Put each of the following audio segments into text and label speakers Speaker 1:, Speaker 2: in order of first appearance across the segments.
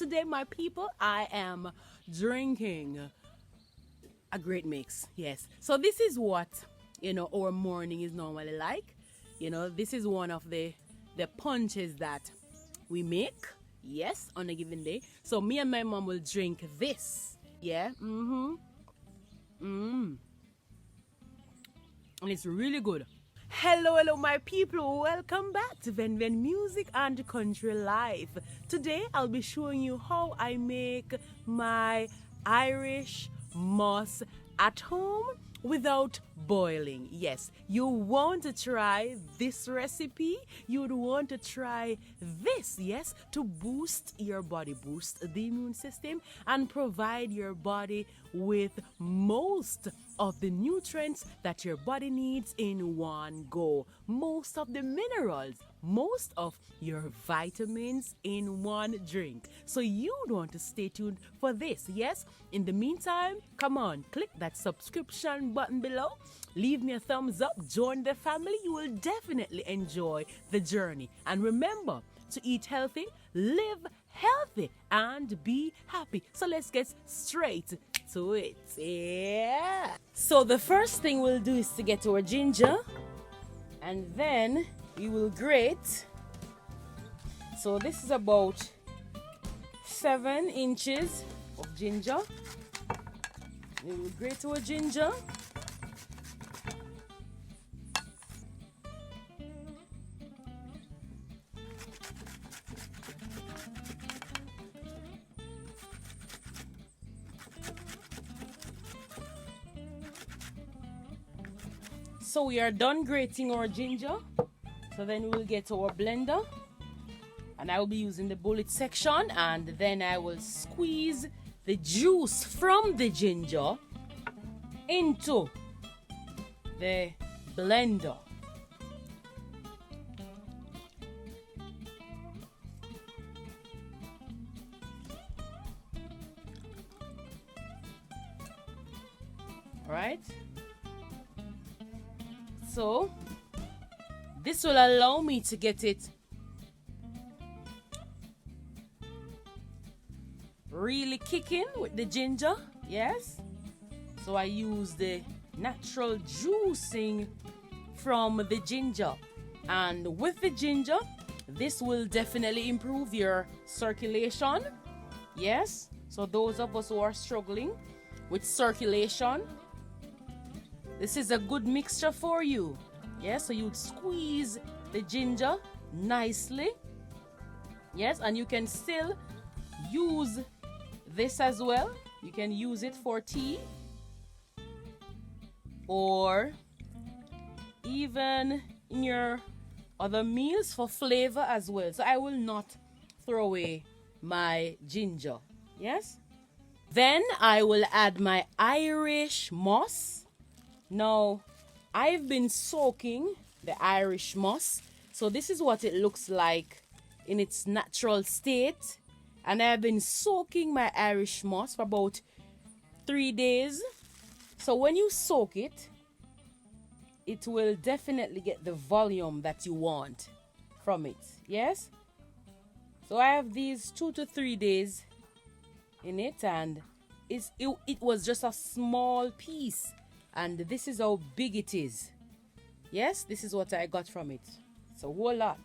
Speaker 1: today, my people, I am drinking a great mix. Yes. So this is what, our morning is normally like. This is one of the punches that we make. Yes, on a given day. So me and my mom will drink this. Yeah. Mm-hmm. And it's really good. Hello, my people. Welcome back to Music and Country Life. Today, I'll be showing you how I make my Irish moss at home without boiling. Yes, you want to try this recipe. You'd want to try this, yes, to boost your body, boost the immune system, and provide your body with most of the nutrients that your body needs in one go. Most of the minerals, most of your vitamins in one drink. So you'd want to stay tuned for this, yes? In the meantime, come on, click that subscription button below. Leave me a thumbs up, join the family. You will definitely enjoy the journey. And remember to eat healthy, live healthy, and be happy. So let's get straight to it. Yeah. So the first thing we'll do is to get our ginger, and then we will grate. So this is about 7 inches of ginger. We will grate our ginger. So we are done grating our ginger. So then we'll get our blender. And I will be using the bullet section. And then I will squeeze the juice from the ginger into the blender. All right. So this will allow me to get it really kicking with the ginger. Yes. So I use the natural juicing from the ginger. And with the ginger, this will definitely improve your circulation. Yes. So those of us who are struggling with circulation, this is a good mixture for you. Yes, so you'd squeeze the ginger nicely. Yes, and you can still use this as well. You can use it for tea or even in your other meals for flavor as well. So I will not throw away my ginger. Yes. Then I will add my Irish moss. Now, I've been soaking the Irish moss. So this is what it looks like in its natural state. And I've been soaking my Irish moss for about 3 days. So when you soak it, it will definitely get the volume that you want from it. Yes? So I have these 2 to 3 days in it, and it was just a small piece. And this is how big it is. Yes, this is what I got from it. It's a whole lot.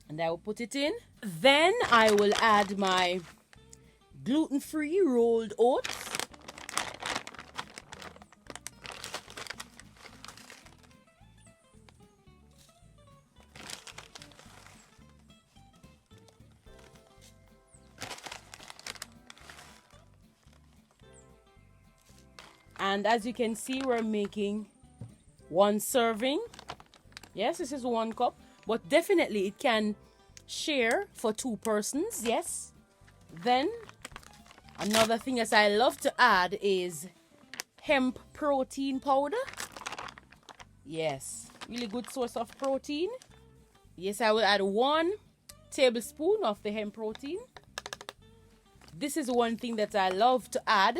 Speaker 1: And I will put it in. Then I will add my gluten-free rolled oats. And as you can see, we're making 1 serving. Yes, this is 1 cup. But definitely it can share for 2 persons. Yes. Then another thing that I love to add is hemp protein powder. Yes. Really good source of protein. Yes, I will add 1 tablespoon of the hemp protein. This is one thing that I love to add.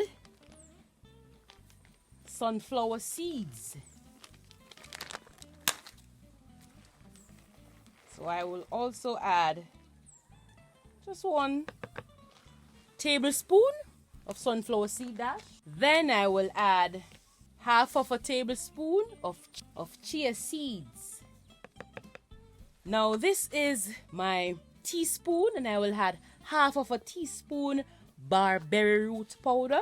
Speaker 1: Sunflower seeds. So I will also add Just 1 tablespoon of sunflower seed dash. Then I will add half of a tablespoon of chia seeds. Now this is my teaspoon, and I will add half of a teaspoon barberry root powder.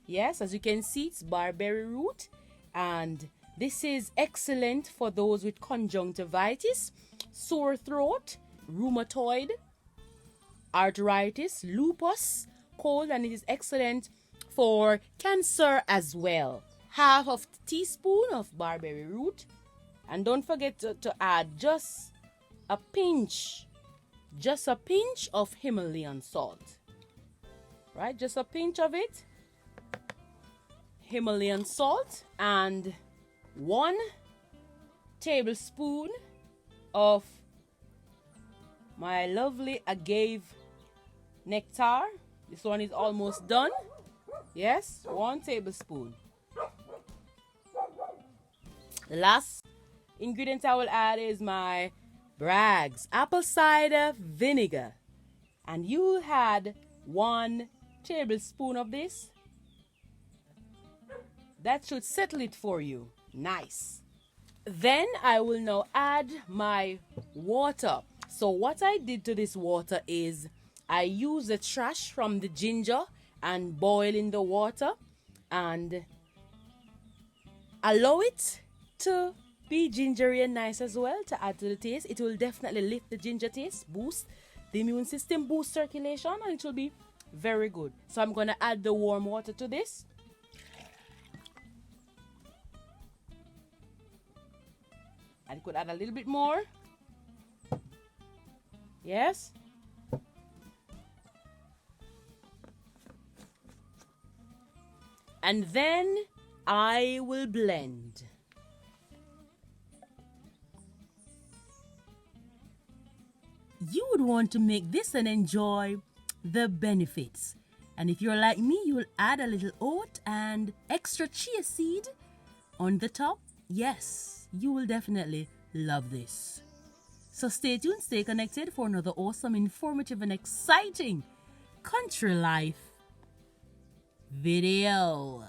Speaker 1: Yes, as you can see, it's barberry root, and this is excellent for those with conjunctivitis, sore throat, rheumatoid, arthritis, lupus, cold, and it is excellent for cancer as well. Half of teaspoon of barberry root, and don't forget to add just a pinch of Himalayan salt. Right, just a pinch of it. Himalayan salt, and 1 tablespoon of my lovely agave nectar. This one is almost done. Yes, 1 tablespoon. The last ingredient I will add is my Bragg's apple cider vinegar, and you had 1 tablespoon of this. That should settle it for you. Nice. Then I will now add my water. So what I did to this water is I used the trash from the ginger and boil in the water and allow it to be gingery and nice as well to add to the taste. It will definitely lift the ginger taste, boost the immune system, boost circulation, and it will be very good. So I'm going to add the warm water to this. I could add a little bit more. Yes. And then I will blend. You would want to make this and enjoy the benefits. And if you're like me, you will add a little oat and extra chia seed on the top. Yes, you will definitely love this. So stay tuned, stay connected for another awesome, informative, and exciting country life video.